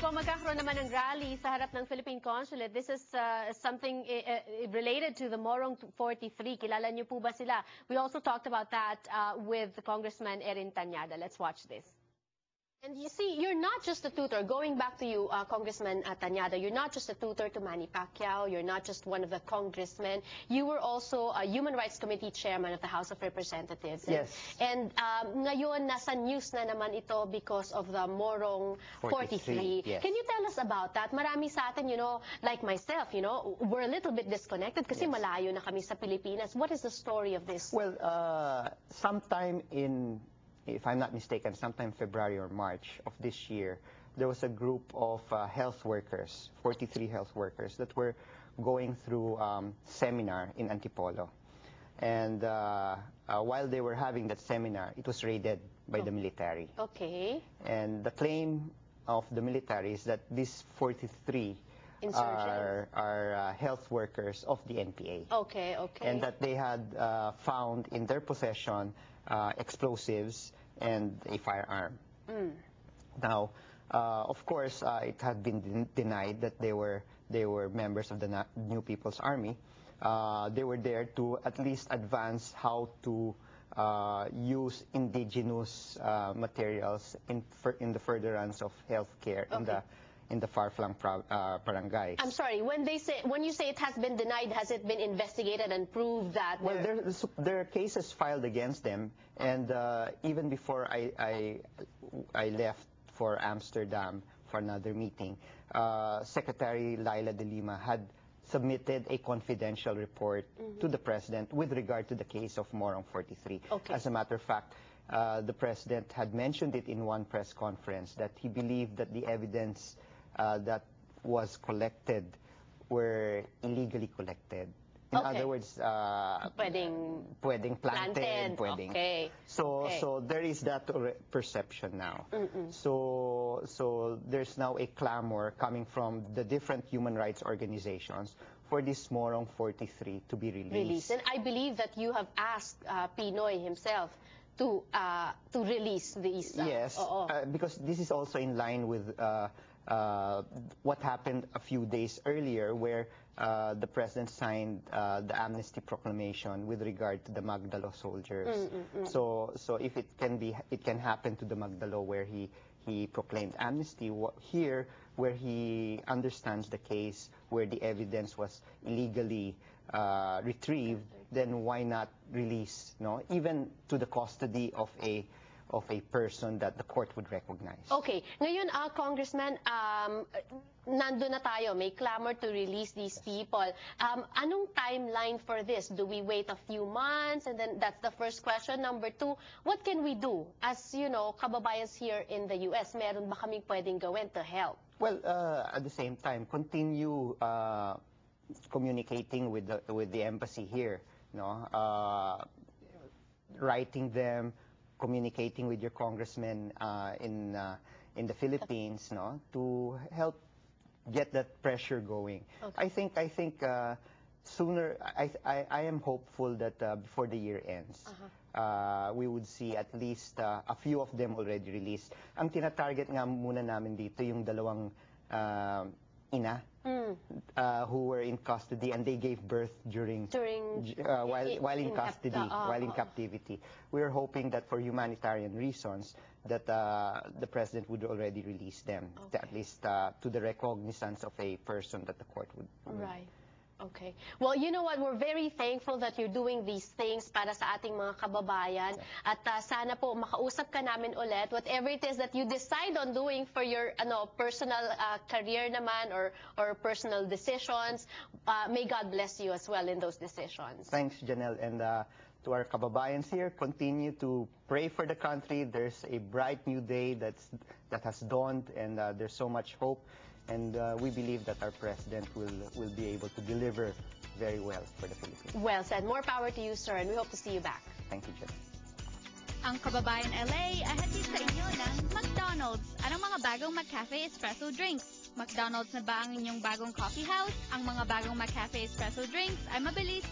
po, magkakaroon naman ng rally sa harap ng Philippine Consulate. This is something related to the Morong 43. Kilala niyo po ba sila? We also talked about that with Congressman Erin Tanyada. Let's watch this. And you see, you're not just a tutor. Going back to you, Congressman Tanyada, you're not just a tutor to Manny Pacquiao. You're not just one of the congressmen. You were also a Human Rights Committee chairman of the House of Representatives. Yes. And ngayon, nasa news na naman ito because of the Morong 43. Yes. Can you tell us about that? Marami sa atin, like myself, we're a little bit disconnected kasi malayo na kami sa Pilipinas. What is the story of this? Well, sometime in, if I'm not mistaken, sometime February or March of this year, there was a group of health workers, 43 health workers, that were going through seminar in Antipolo. And while they were having that seminar, it was raided by the military. Okay. And the claim of the military is that these 43 are health workers of the NPA. Okay, okay. And that they had found in their possession explosives and a firearm. Now, of course, it had been denied that they were members of the New People's Army. They were there to at least advance how to use indigenous materials in the furtherance of healthcare in the far-flung barangay. I'm sorry, when you say it has been denied, has it been investigated and proved that? Well, there are cases filed against them, and even before I left for Amsterdam for another meeting, Secretary Laila de Lima had submitted a confidential report to the President with regard to the case of Morong 43. Okay. As a matter of fact, the President had mentioned it in one press conference that he believed that the evidence that was collected were illegally collected. In other words, pwedeng planted. Okay. So there is that perception now. So there's now a clamor coming from the different human rights organizations for this Morong 43 to be released. And I believe that you have asked Pinoy himself to release these. Yes, because this is also in line with what happened a few days earlier, where the President signed the amnesty proclamation with regard to the Magdalo soldiers. So if it can happen to the Magdalo, where he proclaimed amnesty, here where he understands the case where the evidence was illegally retrieved, then why not release, even to the custody of a person that the court would recognize. Okay. Ngayon, Congressman, nandun na tayo. May clamor to release these people. Anong timeline for this? Do we wait a few months? And then that's the first question. Number two, what can we do? As, kababayans here in the U.S., meron ba kaming pwedeng gawin to help? Well, at the same time, continue communicating with the embassy here, writing them, communicating with your congressmen in the Philippines, to help get that pressure going. Okay. I think sooner. I am hopeful that before the year ends, we would see at least a few of them already released. Ang tinatarget nga muna namin dito yung dalawang ina who were in custody, and they gave birth while in custody, while in captivity. We are hoping that for humanitarian reasons that the President would already release them, at least to the recognizance of a person that the court would. Right. Okay. Well, you know what? We're very thankful that you're doing these things para sa ating mga kababayan. At sana po makausap ka namin ulit. Whatever it is that you decide on doing for your personal career naman or personal decisions, may God bless you as well in those decisions. Thanks, Janelle. And to our kababayans here, continue to pray for the country. There's a bright new day that has dawned, and there's so much hope. And we believe that our President will be able to deliver very well for the Philippines. Well said. More power to you, sir, and we hope to see you back. Thank you, Jen. Ang Kababayan LA ay hatid sa inyo ng McDonald's. Anong mga bagong McCafe Espresso drinks? McDonald's na ba ang inyong bagong coffee house? Ang mga bagong McCafe Espresso drinks ay mabilis,